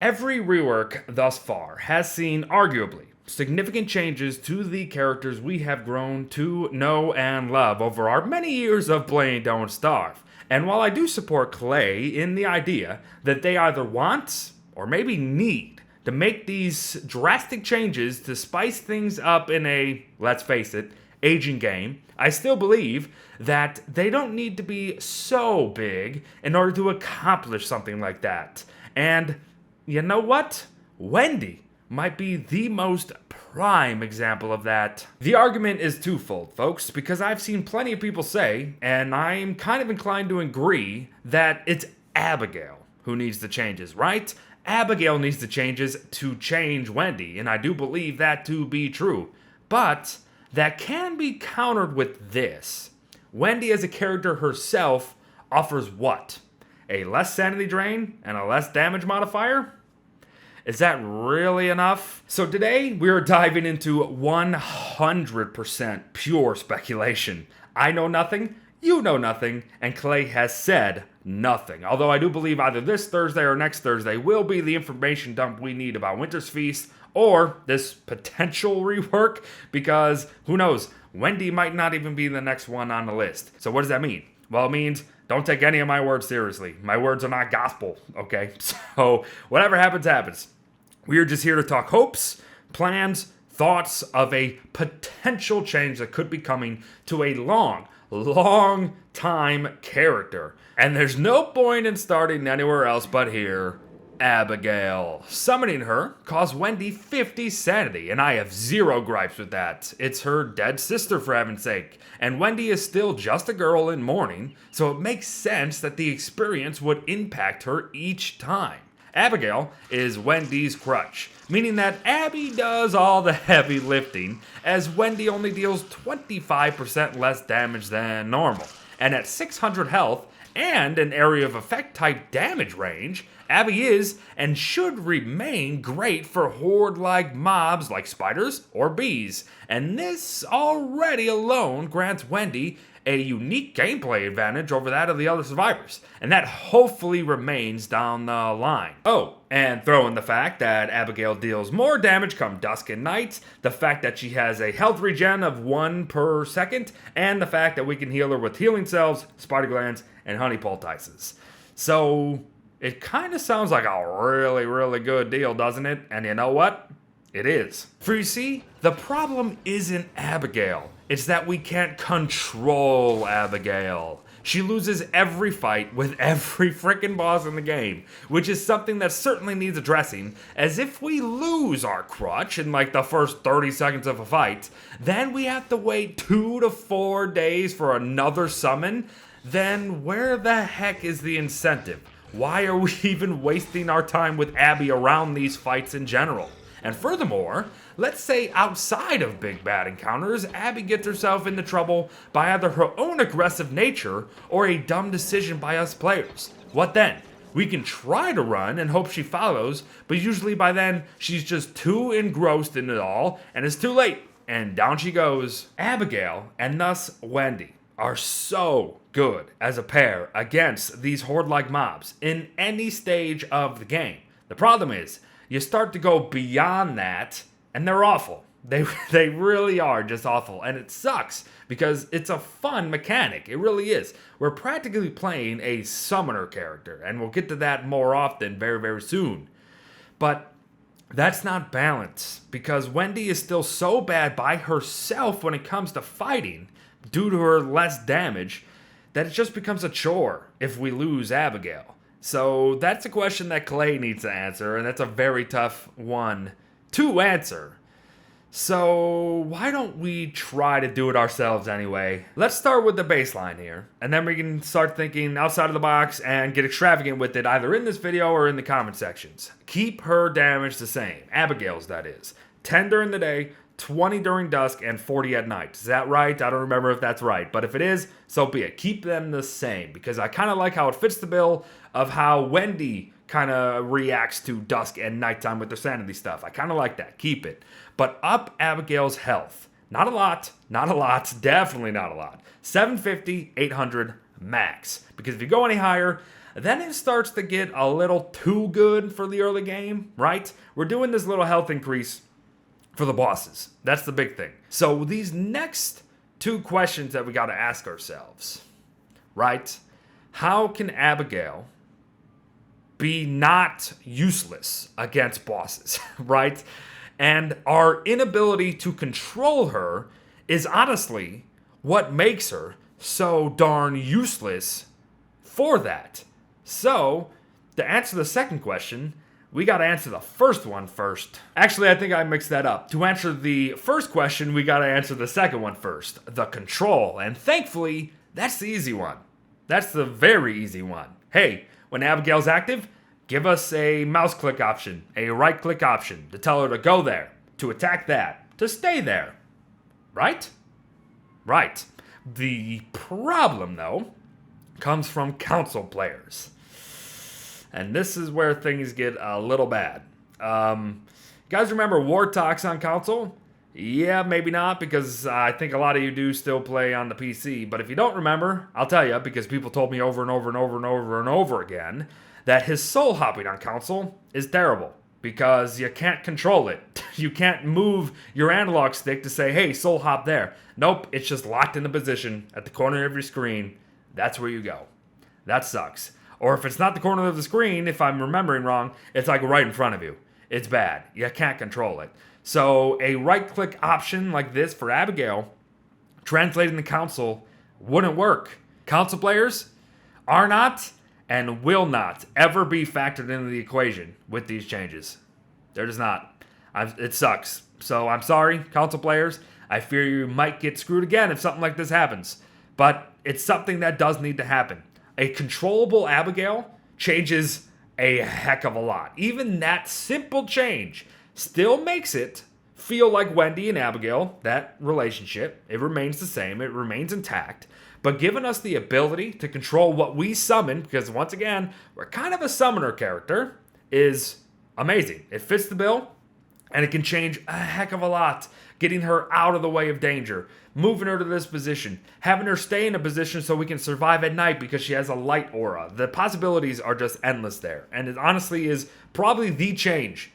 Every rework thus far has seen arguably significant changes to the characters we have grown to know and love over our many years of playing Don't Starve. And while I do support Clay in the idea that they either want or maybe need to make these drastic changes to spice things up in a, let's face it, aging game, I still believe that they don't need to be so big in order to accomplish something like that. And you know what? Wendy might be the most prime example of that. The argument is twofold, folks, because I've seen plenty of people say, and I'm kind of inclined to agree, that it's Abigail who needs the changes, right? Abigail needs the changes to change Wendy, and I do believe that to be true. But that can be countered with this. Wendy as a character herself offers what? A less sanity drain and a less damage modifier? Is that really enough? So today we are diving into 100% pure speculation. I know nothing, you know nothing, and Clay has said nothing. Although I do believe either this Thursday or next Thursday will be the information dump we need about Winter's Feast or this potential rework, because who knows, Wendy might not even be the next one on the list. So what does that mean? Well, it means don't take any of my words seriously. My words are not gospel, okay? So whatever happens, happens. We are just here to talk hopes, plans, thoughts of a potential change that could be coming to a long time character. And there's no point in starting anywhere else but here. Abigail. Summoning her caused Wendy 50 sanity, and I have zero gripes with that. It's her dead sister, for heaven's sake. And Wendy is still just a girl in mourning, so it makes sense that the experience would impact her each time. Abigail is Wendy's crutch, meaning that Abby does all the heavy lifting, as Wendy only deals 25% less damage than normal. And at 600 health and an area of effect type damage range, Abby is and should remain great for horde-like mobs like spiders or bees, and this already alone grants Wendy a unique gameplay advantage over that of the other survivors, and that hopefully remains down the line. Oh, and throw in the fact that Abigail deals more damage come dusk and night, the fact that she has a health regen of 1 per second, and the fact that we can heal her with healing cells, spider glands, and honey poultices. So it kind of sounds like a really good deal, doesn't it? And you know what? It is. For you see, the problem isn't Abigail. It's that we can't control Abigail. She loses every fight with every frickin' boss in the game, which is something that certainly needs addressing, as if we lose our crutch in like the first 30 seconds of a fight, then we have to wait 2 to 4 days for another summon, then where the heck is the incentive? Why are we even wasting our time with Abby around these fights in general? And furthermore, let's say outside of big bad encounters, Abby gets herself into trouble by either her own aggressive nature or a dumb decision by us players. What then? We can try to run and hope she follows, but usually by then, she's just too engrossed in it all, and it's too late, and down she goes. Abigail, and thus Wendy, are so good as a pair against these horde-like mobs in any stage of the game. The problem is, you start to go beyond that, and they're awful. They really are just awful, and it sucks because it's a fun mechanic. It really is. We're practically playing a summoner character, and we'll get to that more often very soon. But that's not balance, because Wendy is still so bad by herself when it comes to fighting, due to her less damage, that it just becomes a chore if we lose Abigail. So that's a question that Clay needs to answer, and that's a very tough one to answer. So why don't we try to do it ourselves anyway? Let's start with the baseline here, and then we can start thinking outside of the box and get extravagant with it either in this video or in the comment sections. Keep her damage the same, Abigail's that is. 10 during the day, 20 during dusk, and 40 at night. Is that right? I don't remember if that's right, but if it is, so be it. Keep them the same, because I kind of like how it fits the bill of how Wendy kind of reacts to dusk and nighttime with their sanity stuff. I kind of like that. Keep it. But up Abigail's health. Not a lot, definitely not a lot. 750, 800 max. Because if you go any higher, Then it starts to get a little too good for the early game, right? We're doing this little health increase for the bosses. That's the big thing. So these next two questions that we got to ask ourselves, right? How can Abigail be not useless against bosses, right? And our inability to control her is honestly what makes her so darn useless for that. So, to answer the second question, we got to answer the first one first. Actually, I think I mixed that up. To answer the first question, we got to answer the second one first, the control. And thankfully, that's the easy one. That's the very easy one. Hey, when Abigail's active, give us a mouse click option, a right click option to tell her to go there, to attack that, to stay there. Right? Right. The problem, though, comes from console players. And this is where things get a little bad. You guys remember War Talks on console? Yeah, maybe not, because I think a lot of you do still play on the PC. But if you don't remember, I'll tell you, because people told me over and over and over and over and over again that his soul hopping on console is terrible. Because you can't control it. You can't move your analog stick to say, hey, soul hop there. Nope, it's just locked in a position at the corner of your screen. That's where you go. That sucks. Or if it's not the corner of the screen, if I'm remembering wrong, it's like right in front of you. It's bad. You can't control it. So a right-click option like this for Abigail, translating the console, wouldn't work. Console players are not and will not ever be factored into the equation with these changes. They're just not. It sucks. So I'm sorry, console players. I fear you might get screwed again if something like this happens. But it's something that does need to happen. A controllable Abigail changes a heck of a lot. Even that simple change still makes it feel like Wendy and Abigail, that relationship, it remains the same, it remains intact, but giving us the ability to control what we summon, because once again, we're kind of a summoner character, is amazing. It fits the bill, and it can change a heck of a lot. Getting her out of the way of danger, moving her to this position, having her stay in a position so we can survive at night because she has a light aura. The possibilities are just endless there. And it honestly is probably the change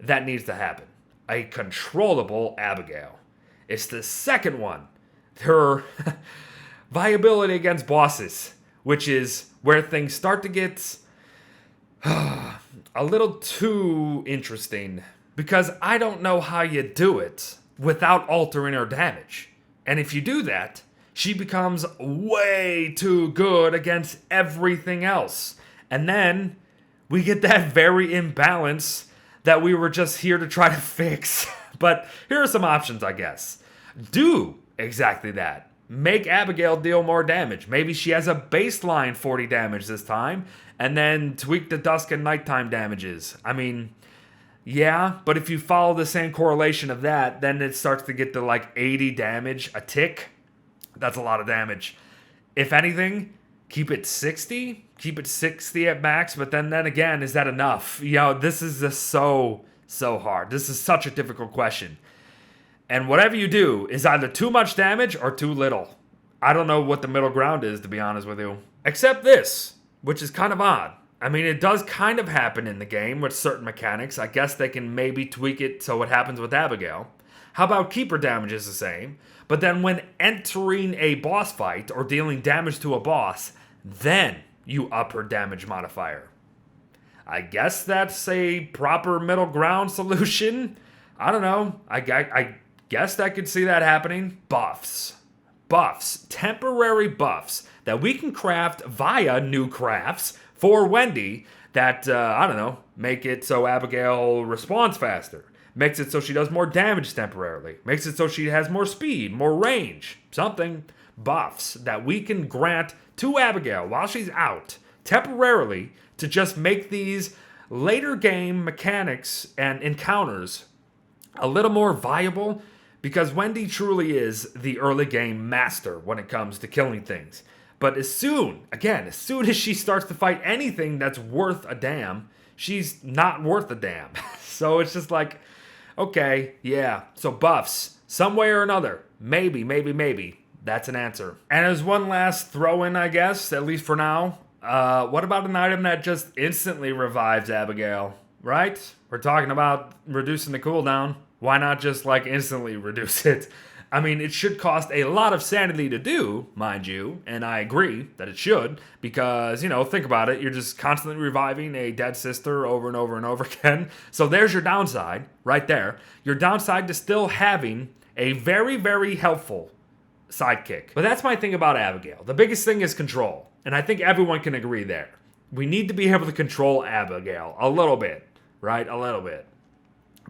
that needs to happen. A controllable Abigail. It's the second one. Her viability against bosses, which is where things start to get a little too interesting. Because I don't know how you do it without altering her damage. And if you do that, she becomes way too good against everything else. And then we get that very imbalance that we were just here to try to fix. But here are some options, I guess. Do exactly that. Make Abigail deal more damage. Maybe she has a baseline 40 damage this time, and then tweak the dusk and nighttime damages. I mean, yeah, but if you follow the same correlation of that, then it starts to get to like 80 damage a tick. That's a lot of damage. If anything, keep it 60. Keep it 60 at max, but then again, is that enough? You know, this is just so hard. This is such a difficult question. And whatever you do is either too much damage or too little. I don't know what the middle ground is, to be honest with you. Except this, which is kind of odd. I mean, it does kind of happen in the game with certain mechanics. I guess they can maybe tweak it so it happens with Abigail. How about keeper damage is the same, but then when entering a boss fight or dealing damage to a boss, then you up her damage modifier. I guess that's a proper middle ground solution. I don't know. I guess I could see that happening. Buffs. Temporary buffs that we can craft via new crafts for Wendy that, I don't know, make it so Abigail responds faster. Makes it so she does more damage temporarily. Makes it so she has more speed, more range. Something. Buffs that we can grant to Abigail while she's out temporarily to just make these later game mechanics and encounters a little more viable, because Wendy truly is the early game master when it comes to killing things. But as soon as she starts to fight anything that's worth a damn, she's not worth a damn. So it's just like, okay, yeah. So buffs, some way or another. Maybe. That's an answer. And as one last throw in, I guess, at least for now, What about an item that just instantly revives Abigail, right? We're talking about reducing the cooldown. Why not just, like, instantly reduce it? I mean, it should cost a lot of sanity to do, mind you, and I agree that it should, because, you know, think about it, you're just constantly reviving a dead sister over and over and over again. So there's your downside, right there. Your downside to still having a very, very helpful sidekick. But that's my thing about Abigail. The biggest thing is control, and I think everyone can agree there. We need to be able to control Abigail a little bit, right? A little bit.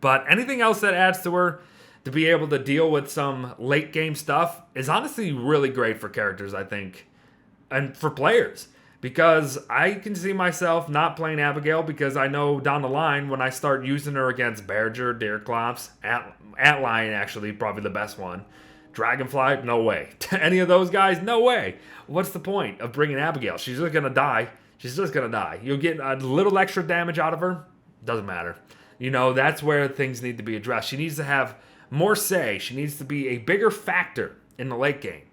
But anything else that adds to her, to be able to deal with some late game stuff, is honestly really great for characters, I think, and for players. Because I can see myself not playing Abigail because I know down the line when I start using her against Berger, Deerclops, Antlion actually, probably the best one. Dragonfly, no way. Any of those guys, no way. What's the point of bringing Abigail? She's just going to die. She's just going to die. You'll get a little extra damage out of her. Doesn't matter. You know, that's where things need to be addressed. She needs to have more say. She needs to be a bigger factor in the late game.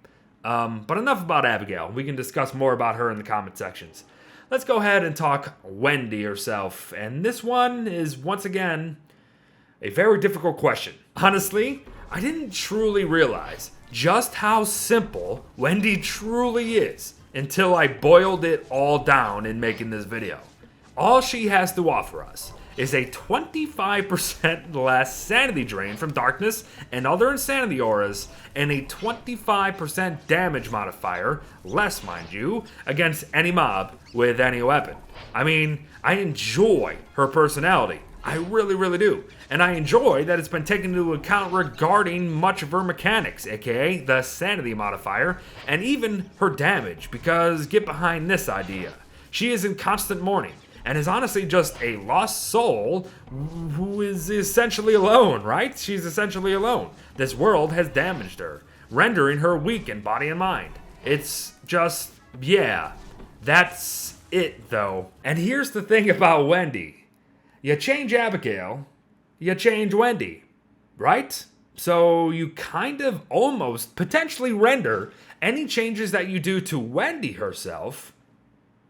But enough about Abigail. We can discuss more about her in the comment sections. Let's go ahead and talk Wendy herself. And this one is, once again, a very difficult question. Honestly, I didn't truly realize just how simple Wendy truly is until I boiled it all down in making this video. All she has to offer us is a 25% less sanity drain from darkness and other insanity auras, and a 25% damage modifier, less mind you, against any mob with any weapon. I mean, I enjoy her personality. I really, really do. And I enjoy that it's been taken into account regarding much of her mechanics, aka the sanity modifier, and even her damage, because get behind this idea. She is in constant mourning, and is honestly just a lost soul who is essentially alone, right? She's essentially alone. This world has damaged her, rendering her weak in body and mind. It's just, yeah, that's it though. And here's the thing about Wendy. You change Abigail, you change Wendy, right? So you kind of almost potentially render any changes that you do to Wendy herself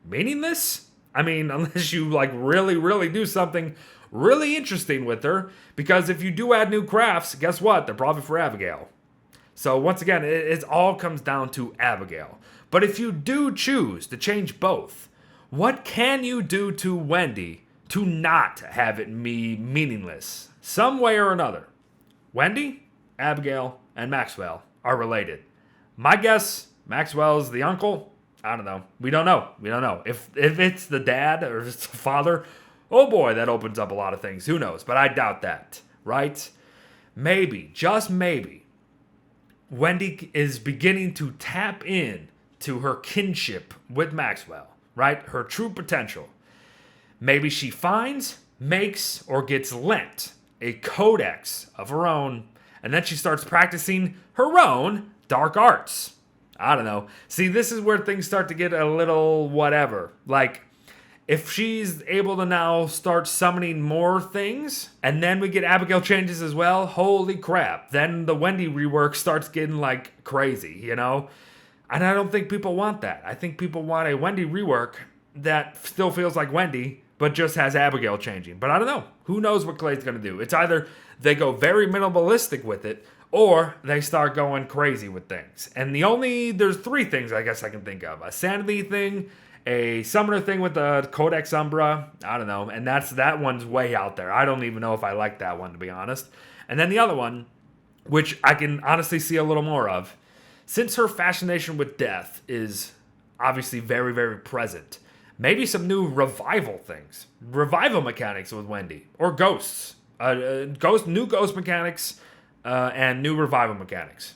meaningless. I mean, unless you like really do something really interesting with her, because if you do add new crafts, guess what? They're probably for Abigail. So once again, it all comes down to Abigail. But if you do choose to change both, what can you do to Wendy to not have it be meaningless? Some way or another. Wendy, Abigail, and Maxwell are related. My guess, Maxwell's the uncle. I don't know. We don't know. If it's the dad or if it's the father, oh boy, that opens up a lot of things. Who knows? But I doubt that, right? Maybe, just maybe, Wendy is beginning to tap in to her kinship with Maxwell, right? Her true potential. Maybe she finds, makes, or gets lent a codex of her own, and then she starts practicing her own dark arts. I don't know. See, this is where things start to get a little whatever. Like, if she's able to now start summoning more things, and then we get Abigail changes as well, holy crap. Then the Wendy rework starts getting, like, crazy, you know? And I don't think people want that. I think people want a Wendy rework that still feels like Wendy, but just has Abigail changing. But I don't know. Who knows what Clay's going to do? It's either they go very minimalistic with it, or they start going crazy with things. And there's three things I guess I can think of. A sanity thing, a summoner thing with the Codex Umbra, I don't know. And that one's way out there. I don't even know if I like that one, to be honest. And then the other one, which I can honestly see a little more of, since her fascination with death is obviously very, very present, maybe some new revival things. Revival mechanics with Wendy. Or ghosts. New ghost mechanics, and new revival mechanics.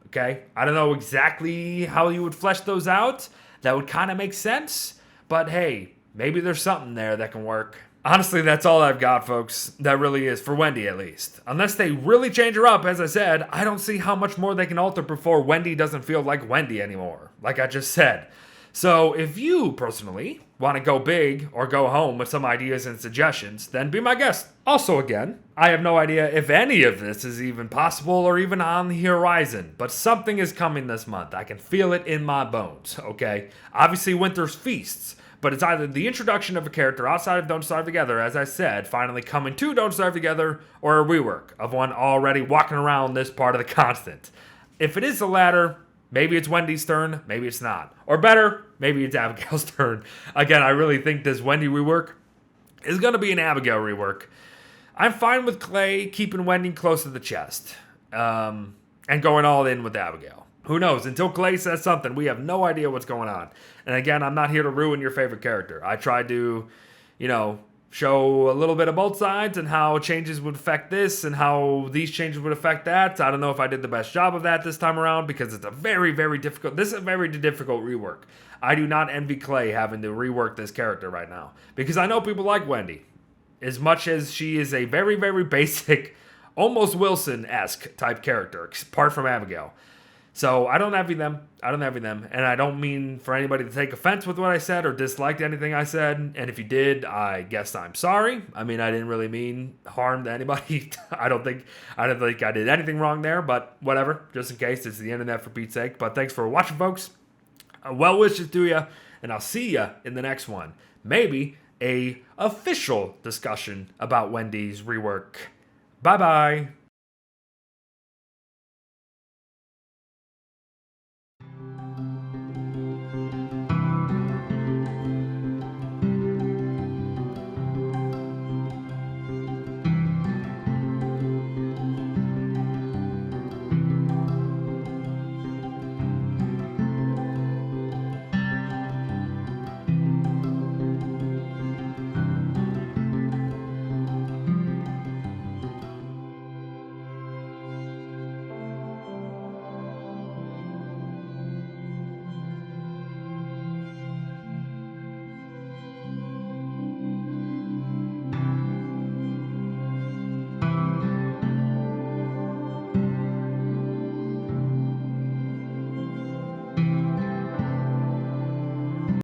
Okay? I don't know exactly how you would flesh those out. That would kind of make sense. But hey, maybe there's something there that can work. Honestly, that's all I've got, folks. That really is, for Wendy at least. Unless they really change her up, as I said, I don't see how much more they can alter before Wendy doesn't feel like Wendy anymore. Like I just said. So if you personally want to go big or go home with some ideas and suggestions, then be my guest. Also, again, I have no idea if any of this is even possible or even on the horizon, but something is coming this month. I can feel it in my bones, okay? Obviously, Winter's Feasts, but it's either the introduction of a character outside of Don't Starve Together, as I said, finally coming to Don't Starve Together, or a rework of one already walking around this part of the continent. If it is the latter, maybe it's Wendy's turn, maybe it's not. Or better, maybe it's Abigail's turn. Again, I really think this Wendy rework is going to be an Abigail rework. I'm fine with Clay keeping Wendy close to the chest and going all in with Abigail. Who knows? Until Clay says something, we have no idea what's going on. And again, I'm not here to ruin your favorite character. I tried to, show a little bit of both sides and how changes would affect this and how these changes would affect that. I don't know if I did the best job of that this time around because it's a very, very difficult rework. I do not envy Clay having to rework this character right now because I know people like Wendy. As much as she is a very, very basic, almost Wilson-esque type character, apart from Abigail. So I don't envy them. And I don't mean for anybody to take offense with what I said or dislike anything I said. And if you did, I guess I'm sorry. I mean, I didn't really mean harm to anybody. I don't think I did anything wrong there, but whatever. Just in case, it's the internet for Pete's sake. But thanks for watching, folks. Well wishes to you, and I'll see you in the next one. Maybe a official discussion about Wendy's rework. Bye-bye.